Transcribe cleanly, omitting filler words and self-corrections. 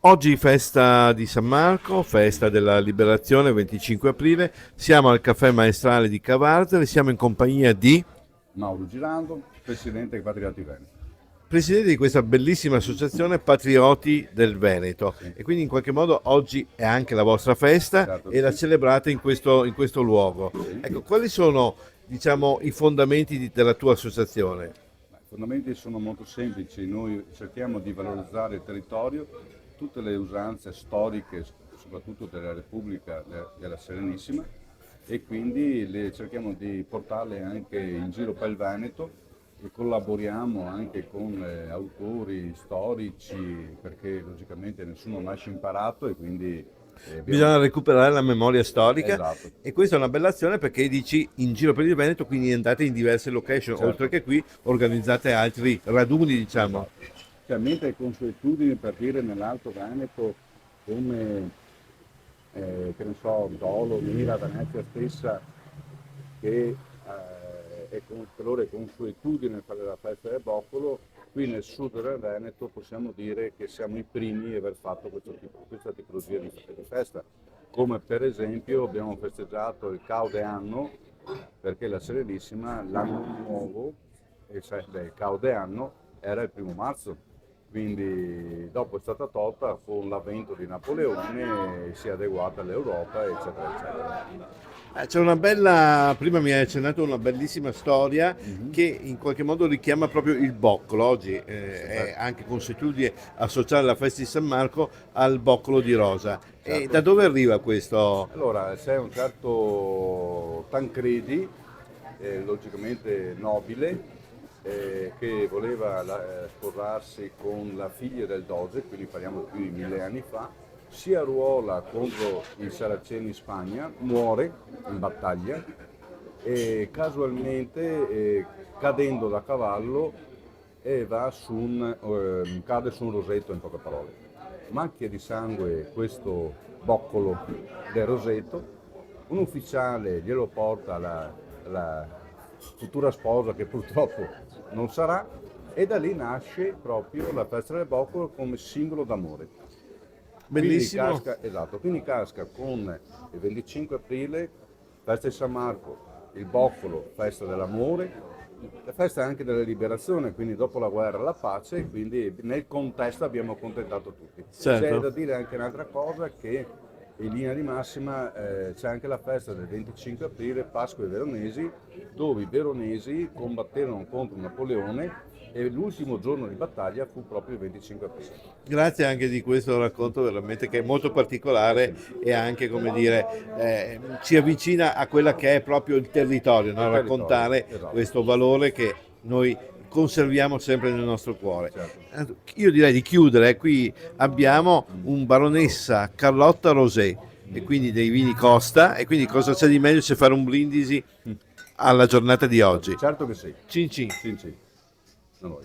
Oggi festa di San Marco, festa della Liberazione, 25 aprile, siamo al Caffè Maestrale di Cavarzere, siamo in compagnia di Mauro Girando, presidente dei Patrioti Veneti. presidente di questa bellissima associazione Patrioti del Veneto Sì, e quindi in qualche modo oggi è anche la vostra festa certo e che la sì. celebrate in questo luogo. Sì. Ecco, quali sono, diciamo, i fondamenti della tua associazione? I fondamenti sono molto semplici, noi cerchiamo di valorizzare il territorio, tutte le usanze storiche, soprattutto della Repubblica della Serenissima, e quindi le cerchiamo di portarle anche in giro per il Veneto e collaboriamo anche con autori storici, perché logicamente nessuno nasce imparato e quindi abbiamo... Bisogna recuperare la memoria storica Esatto, e questa è una bella azione perché dici in giro per il Veneto, quindi andate in diverse location, oltre certo. che qui organizzate altri raduni, diciamo. Esatto. Cioè, mentre consuetudini per dire nell'Alto Veneto come che ne so, Dolo, Mira, Venezia stessa, che per loro è consuetudine fare la festa del boccolo, qui nel sud del Veneto possiamo dire che siamo i primi a aver fatto questa tipologia di festa. Come per esempio abbiamo festeggiato il Caude Anno, perché la Serenissima, l'anno nuovo, il Caude Anno, era il 1° marzo, quindi dopo è stata tolta con l'avvento di Napoleone, si è adeguata all'Europa, eccetera, eccetera. C'è una bella, prima mi hai accennato una bellissima storia Mhm. che in qualche modo richiama proprio il boccolo. Oggi Sì, è anche consuetudine associare la festa di San Marco al boccolo di rosa. E da certo. dove arriva questo? Allora, c'è un certo Tancredi, logicamente nobile, che voleva sposarsi con la figlia del doge, quindi parliamo più di 1000 anni fa, si arruola contro i Saraceni in Spagna, muore in battaglia e casualmente, cadendo da cavallo, cade su un rosetto, in poche parole. Macchia di sangue questo boccolo del rosetto, un ufficiale glielo porta alla futura sposa, che purtroppo non sarà, e da lì nasce proprio la festa del boccolo come simbolo d'amore. Bellissimo. Quindi casca con il 25 aprile, festa di San Marco, il boccolo, festa dell'amore, la festa anche della liberazione, quindi dopo la guerra la pace, e quindi nel contesto abbiamo accontentato tutti. C'è Certo. da dire anche un'altra cosa, che in linea di massima c'è anche la festa del 25 aprile, Pasqua ai Veronesi, dove i veronesi combatterono contro Napoleone e l'ultimo giorno di battaglia fu proprio il 25 aprile. Grazie anche di questo racconto veramente che è molto particolare e anche, come dire, ci avvicina a quella che è proprio il territorio, no? Il territorio, Raccontare esatto, questo valore che noi conserviamo sempre nel nostro cuore. certo. Io direi di chiudere, qui abbiamo un baronessa Carlotta Rosé e quindi dei vini Costa e quindi cosa c'è di meglio se fare un brindisi alla giornata di oggi. Certo che sì. Cin cin. Sì, sì. Non vuoi.